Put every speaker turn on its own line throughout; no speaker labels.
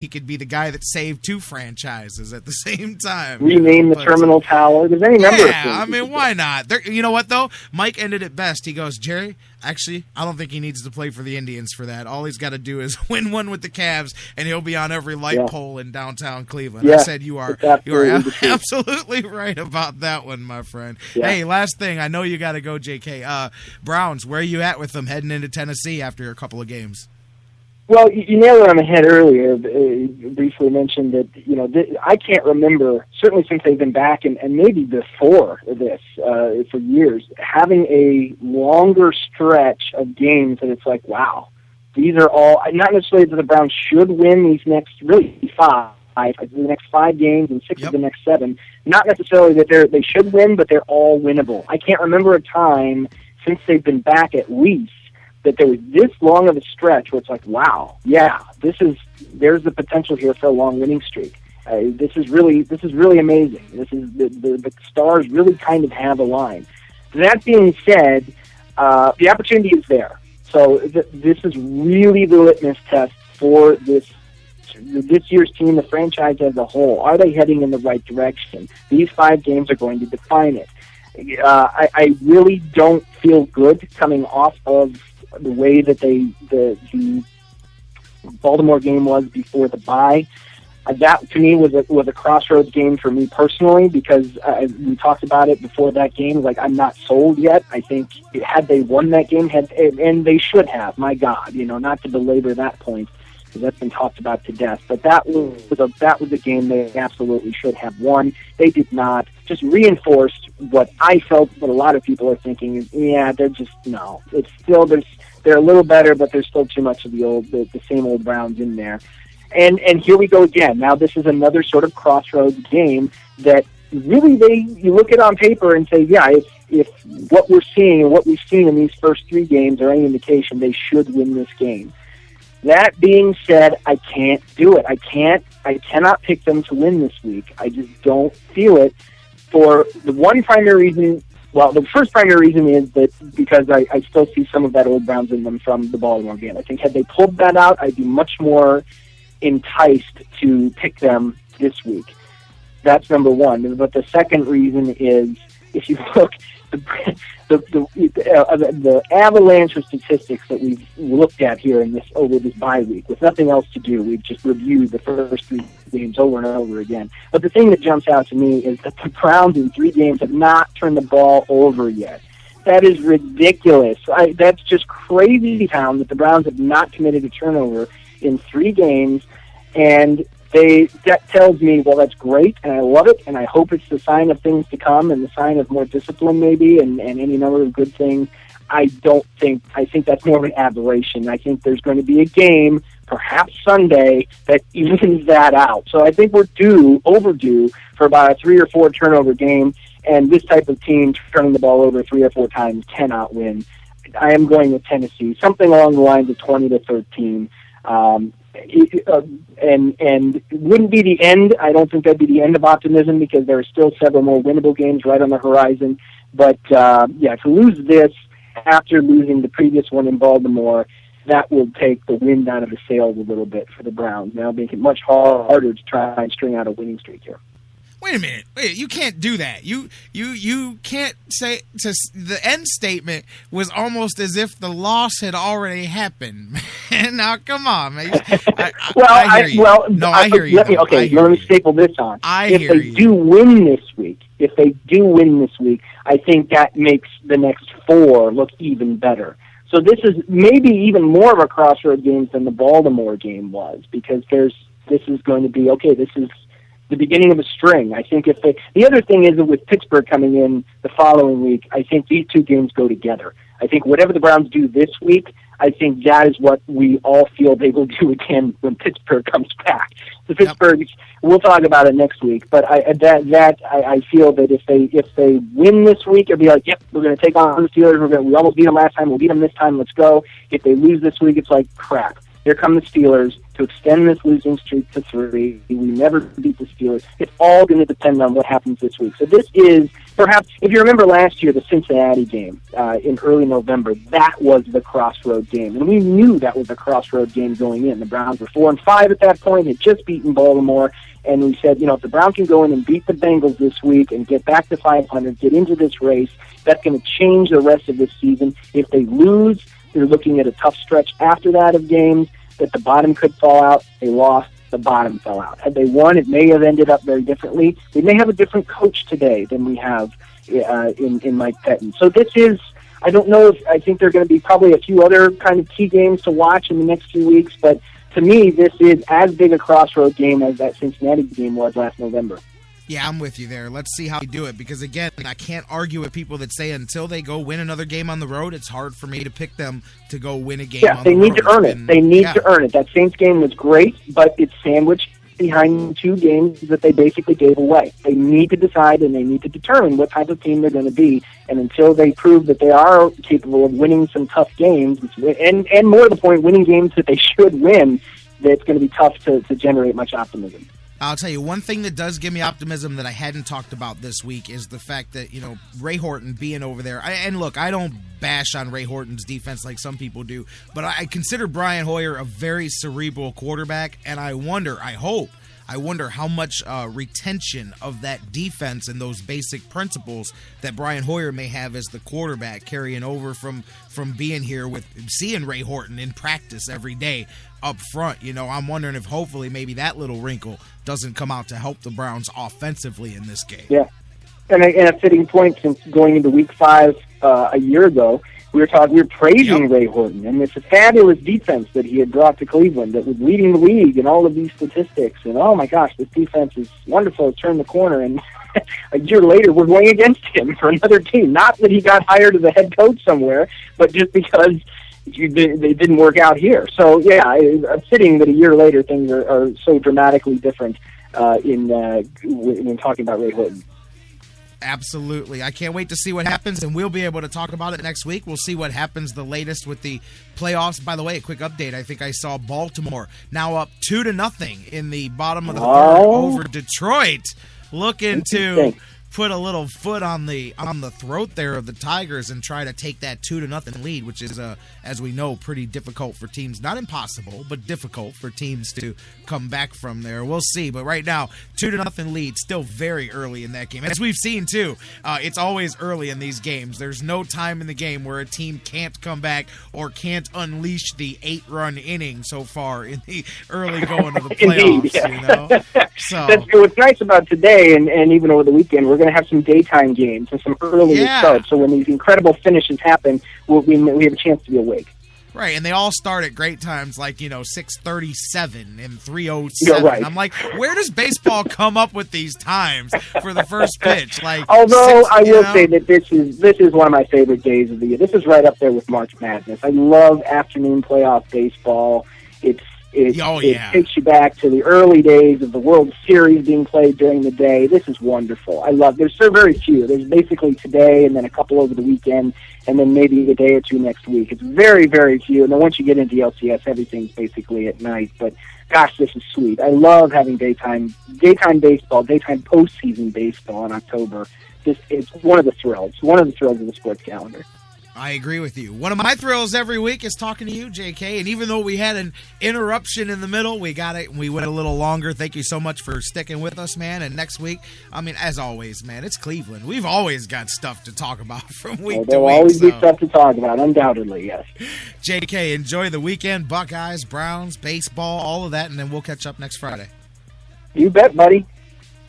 he could be the guy that saved 2 franchises at the same time.
Rename the terminal tower. There's any number of things.
Yeah, I mean, why not? You know what, though? Mike ended it best. He goes, Jerry, actually, I don't think he needs to play for the Indians for that. All he's got to do is win one with the Cavs, and he'll be on every light pole in downtown Cleveland.
Yeah,
I said you are absolutely right about that one, my friend. Yeah. Hey, last thing. I know you got to go, JK. Browns, where are you at with them heading into Tennessee after a couple of games?
Well, you nailed it on the head earlier. Briefly mentioned that, I can't remember, certainly since they've been back and maybe before this, for years, having a longer stretch of games that it's like, wow, these are all, not necessarily that the Browns should win these next, really the next 5 games and 6 of the next 7. Not necessarily that they should win, but they're all winnable. I can't remember a time since they've been back at least that there was this long of a stretch where it's like, wow, there's the potential here for a long winning streak. This is really amazing. This is the stars really kind of have aligned. That being said, the opportunity is there. So this is really the litmus test for this year's team, the franchise as a whole. Are they heading in the right direction? These 5 games are going to define it. I really don't feel good coming off of the way that the Baltimore game was before the bye. That to me was a crossroads game for me personally, because we talked about it before that game. Like, I'm not sold yet. I think had they won that game, and they should have. My God, not to belabor that point, because that's been talked about to death. But that was a game they absolutely should have won. They did not. Just reinforced what I felt, what a lot of people are thinking is, they're just no. It's still they're a little better, but there's still too much of the same old Browns in there. And here we go again. Now this is another sort of crossroads game that really you look at on paper and say, if what we're seeing and what we've seen in these first 3 games are any indication, they should win this game. That being said, I can't do it. I cannot pick them to win this week. I just don't feel it for the one primary reason. Well, the first primary reason is that because I still see some of that old Browns in them from the Baltimore game. I think had they pulled that out, I'd be much more enticed to pick them this week. That's number one. But the second reason is, if you look, the avalanche of statistics that we've looked at here over this bye week, with nothing else to do, we've just reviewed the first 3 games over and over again. But the thing that jumps out to me is that the Browns in 3 games have not turned the ball over yet. That is ridiculous. That's just crazy town that the Browns have not committed a turnover in 3 games, and that tells me, well, that's great, and I love it, and I hope it's the sign of things to come and the sign of more discipline maybe and any number of good things. I think that's more of an aberration. I think there's going to be a game, perhaps Sunday, that evens that out. So I think we're overdue for about a 3 or 4 turnover game, and this type of team turning the ball over 3 or 4 times cannot win. I am going with Tennessee, something along the lines of 20-13. And it wouldn't be the end. I don't think that'd be the end of optimism, because there are still several more winnable games right on the horizon. But to lose this after losing the previous one in Baltimore, that will take the wind out of the sails a little bit for the Browns. Now make it much harder to try and string out a winning streak here.
Wait a minute. You can't do that. You can't say the end statement was almost as if the loss had already happened. Now, come on, man. I hear you. I hear you.
Let me staple this on. If they do win this week, I think that makes the next 4 look even better. So this is maybe even more of a crossroad game than the Baltimore game was, because this is going to be, this is the beginning of a string. I think the other thing is that with Pittsburgh coming in the following week, I think these 2 games go together. I think whatever the Browns do this week, I think that is what we all feel they will do again when Pittsburgh comes back. The Pittsburgh, we'll talk about it next week, but I feel that if they win this week, it'll be like, yep, we're going to take on the Steelers. We almost beat them last time. We'll beat them this time. Let's go. If they lose this week, it's like, crap. here come the Steelers to extend this losing streak to 3. We never beat the Steelers. It's all going to depend on what happens this week. So this is perhaps, if you remember last year, the Cincinnati game in early November, that was the crossroad game. And we knew that was the crossroad game going in. The Browns were 4-5 at that point, had just beaten Baltimore. And we said, if the Browns can go in and beat the Bengals this week and get back to 500, get into this race, that's going to change the rest of this season. If they lose, they're looking at a tough stretch after that of games that the bottom could fall out. They lost, the bottom fell out. Had they won, it may have ended up very differently. We may have a different coach today than we have in Mike Pettin. So this is, I don't know I think there are going to be probably a few other kind of key games to watch in the next few weeks, but to me, this is as big a crossroad game as that Cincinnati game was last November.
Yeah, I'm with you there. Let's see how we do it, because, again, I can't argue with people that say until they go win another game on the road, it's hard for me to pick them to go win a game on the road.
Yeah, they need to earn it. They need to earn it. That Saints game was great, but it's sandwiched behind 2 games that they basically gave away. They need to decide and they need to determine what type of team they're going to be, and until they prove that they are capable of winning some tough games, and more to the point, winning games that they should win, it's going to be tough to generate much optimism.
I'll tell you, one thing that does give me optimism that I hadn't talked about this week is the fact that, Ray Horton being over there. And look, I don't bash on Ray Horton's defense like some people do, but I consider Brian Hoyer a very cerebral quarterback, and I wonder how much retention of that defense and those basic principles that Brian Hoyer may have as the quarterback carrying over from being here with seeing Ray Horton in practice every day up front. I'm wondering if hopefully maybe that little wrinkle doesn't come out to help the Browns offensively in this game.
Yeah, and a fitting point, since going into Week 5 a year ago, we were praising Ray Horton and this fabulous defense that he had brought to Cleveland that was leading the league and all of these statistics. And, oh, my gosh, this defense is wonderful. It's turned the corner. And a year later, we're going against him for another team. Not that he got hired as a head coach somewhere, but just because they didn't work out here. So, yeah, it's fitting that a year later things are so dramatically different when talking about Ray Horton.
Absolutely. I can't wait to see what happens, and we'll be able to talk about it next week. We'll see what happens the latest with the playoffs. By the way, a quick update. I think I saw Baltimore now up 2-0 in the bottom of the third over Detroit, looking to put a little foot on the throat there of the Tigers and try to take that 2-0 lead, which is, as we know, pretty difficult for teams. Not impossible, but difficult for teams to come back from there. We'll see. But right now, 2-0 lead, still very early in that game. As we've seen, too, it's always early in these games. There's no time in the game where a team can't come back or can't unleash the 8-run inning so far in the early going of the playoffs.
Indeed, yeah.
So
that's what's nice about today, and even over the weekend, we're going to have some daytime games and some early starts. So when these incredible finishes happen, we have a chance to be awake.
Right, and they all start at great times, like 6:37 and 3:07.
You're right.
I'm like, where does baseball come up with these times for the first pitch?
Although I will say that this is one of my favorite days of the year. This is right up there with March Madness. I love afternoon playoff baseball. It takes you back to the early days of the World Series being played during the day. This is wonderful. There's so very few. There's basically today and then a couple over the weekend and then maybe a day or two next week. It's very, very few. And then once you get into LCS, everything's basically at night. But gosh, this is sweet. I love having daytime baseball, daytime postseason baseball in October. It's one of the thrills of the sports calendar.
I agree with you. One of my thrills every week is talking to you, JK. And even though we had an interruption in the middle, we got it and we went a little longer. Thank you so much for sticking with us, man. And next week, as always, man, it's Cleveland. We've always got stuff to talk about from week to week.
There will always be stuff to talk about, undoubtedly, yes.
JK, enjoy the weekend. Buckeyes, Browns, baseball, all of that, and then we'll catch up next Friday.
You bet, buddy.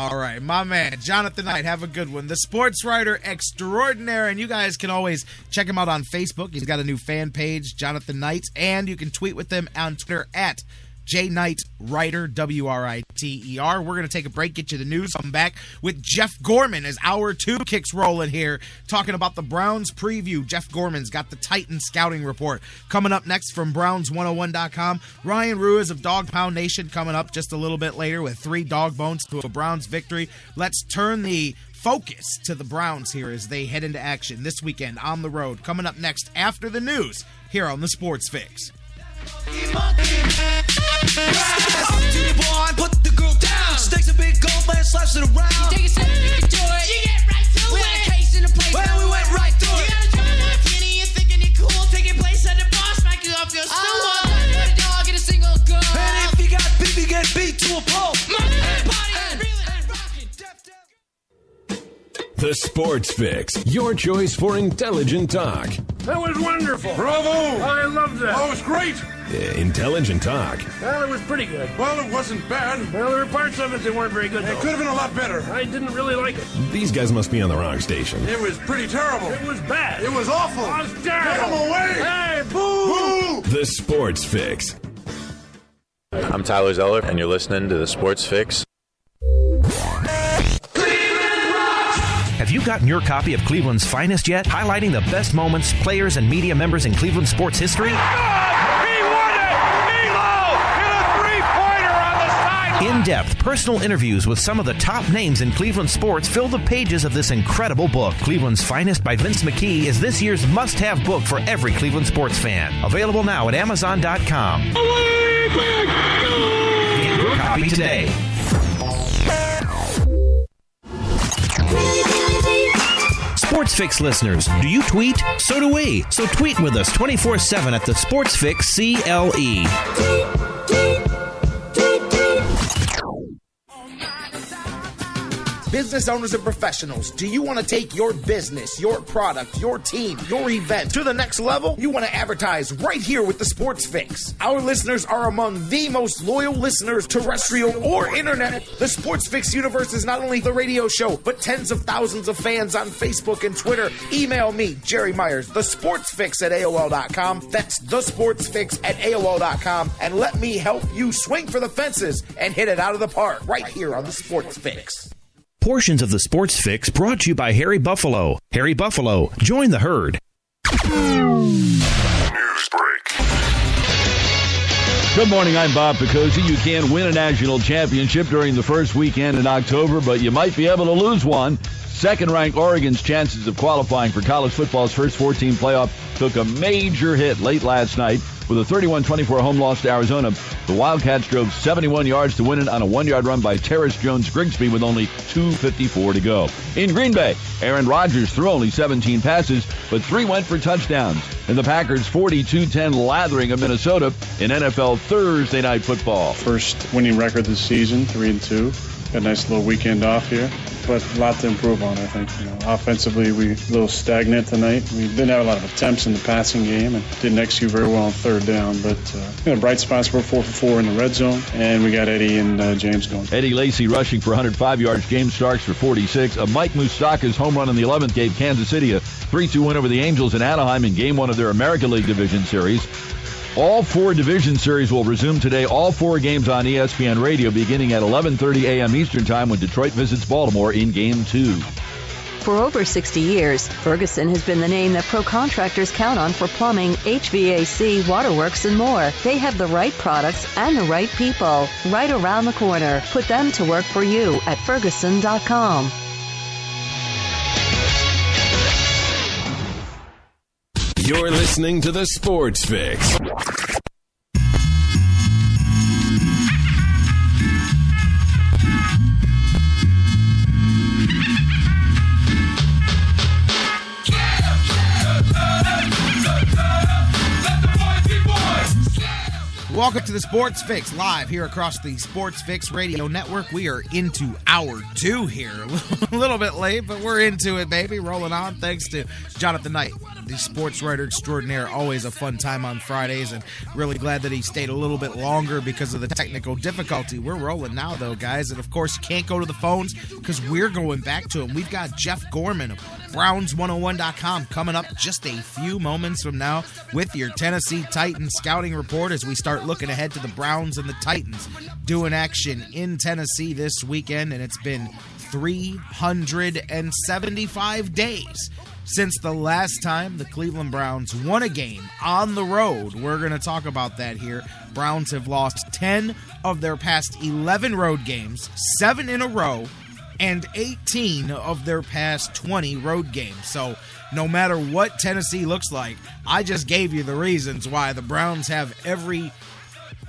All right, my man, Jonathan Knight, have a good one. The Sportswriter extraordinaire, and you guys can always check him out on Facebook. He's got a new fan page, Jonathan Knight, and you can tweet with him on Twitter at JKnightWriter, WRITER. We're going to take a break, get you the news. Come back with Jeff Gorman as Hour 2 kicks rolling here, talking about the Browns preview. Jeff Gorman's got the Titans scouting report. Coming up next from Browns101.com, Ryan Ruiz of Dog Pound Nation coming up just a little bit later with 3 Dawg Bones to a Browns victory. Let's turn the focus to the Browns here as they head into action this weekend on the road. Coming up next after the news here on the Sports Fix.
Put the girl down. Sticks a big gold man, slaps it around. You take a step, you can do it. You get right through it. We had a case in the place. Well, we went right through it. You got a job, not kidding. You're thinking you're cool. Taking place at the bar, smack you off your stool. Put a dog in a single girl. And if you got beat, you get beat to a pulp.
The Sports Fix, your choice for intelligent talk.
That was wonderful.
Bravo!
I loved that.
Oh, it was great.
Intelligent talk.
Well, it was pretty good.
Well, it wasn't bad.
Well, there were parts of it that weren't very good, though.
It could have been a lot better.
I didn't really like it.
These guys must be on the wrong station.
It was pretty terrible.
It was bad.
It was awful.
It was terrible.
Get him away!
Hey, boo!
Boo!
The Sports Fix.
I'm Tyler Zeller, and you're listening to The Sports Fix.
Have you gotten your copy of Cleveland's Finest yet? Highlighting the best moments, players, and media members in Cleveland sports history?
He won it! Milo hit a three-pointer on the sideline!
In-depth, personal interviews with some of the top names in Cleveland sports fill the pages of this incredible book. Cleveland's Finest by Vince McKee is this year's must-have book for every Cleveland sports fan. Available now at Amazon.com. Get your copy today. Sports Fix listeners, do you tweet? So do we. So tweet with us 24/7 at the Sports Fix CLE.
Business owners and professionals, do you want to take your business, your product, your team, your event to the next level? You want to advertise right here with the Sports Fix. Our listeners are among the most loyal listeners, terrestrial or internet. The Sports Fix universe is not only the radio show, but tens of thousands of fans on Facebook and Twitter. Email me, Jerry Myers, thesportsfix@AOL.com. That's thesportsfix@AOL.com. And let me help you swing for the fences and hit it out of the park right here on the Sports Fix.
Portions of the Sports Fix brought to you by Harry Buffalo. Harry Buffalo, join the herd.
News break.
Good morning, I'm Bob Picozzi. You can't win a national championship during the first weekend in October, but you might be able to lose one. Second-ranked Oregon's chances of qualifying for college football's first 14 playoff took a major hit late last night. With a 31-24 home loss to Arizona, the Wildcats drove 71 yards to win it on a 1-yard run by Terrace Jones-Grigsby with only 2:54 to go. In Green Bay, Aaron Rodgers threw only 17 passes, but 3 went for touchdowns. And the Packers' 42-10 lathering of Minnesota in NFL Thursday Night Football.
First winning record this season, 3-2. Got a nice little weekend off here, but a lot to improve on, I think. Offensively, we a little stagnant tonight. We didn't have a lot of attempts in the passing game and didn't execute very well on third down, but bright spots. We're 4 for 4 in the red zone, and we got Eddie and James going.
Eddie Lacy rushing for 105 yards. James Starks for 46. Mike Moustakas' home run in the 11th gave Kansas City a 3-2 win over the Angels in Anaheim in Game 1 of their American League Division Series. All 4 division series will resume today. All 4 games on ESPN Radio beginning at 11:30 a.m. Eastern Time when Detroit visits Baltimore in Game 2.
For over 60 years, Ferguson has been the name that pro contractors count on for plumbing, HVAC, waterworks, and more. They have the right products and the right people right around the corner. Put them to work for you at Ferguson.com.
You're listening to The Sports Fix.
Welcome to the Sports Fix, live here across the Sports Fix Radio Network. We are into hour 2 here. A little bit late, but we're into it, baby. Rolling on. Thanks to Jonathan Knight, the Sportswriter extraordinaire. Always a fun time on Fridays, and really glad that he stayed a little bit longer because of the technical difficulty. We're rolling now, though, guys. And, of course, you can't go to the phones because we're going back to him. We've got Jeff Gorman of Browns101.com coming up just a few moments from now with your Tennessee Titans scouting report as we start looking ahead to the Browns and the Titans doing action in Tennessee this weekend. And it's been 375 days since the last time the Cleveland Browns won a game on the road. We're going to talk about that here. Browns have lost 10 of their past 11 road games, 7 in a row, and 18 of their past 20 road games. So no matter what Tennessee looks like. I just gave you the reasons why the Browns have every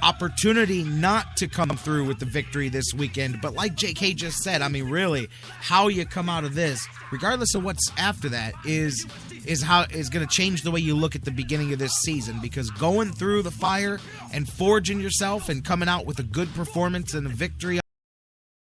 opportunity not to come through with the victory this weekend. But like JK just said, I mean, really, how you come out of this, regardless of what's after that, is going to change the way you look at the beginning of this season. Because going through the fire and forging yourself and coming out with a good performance and a victory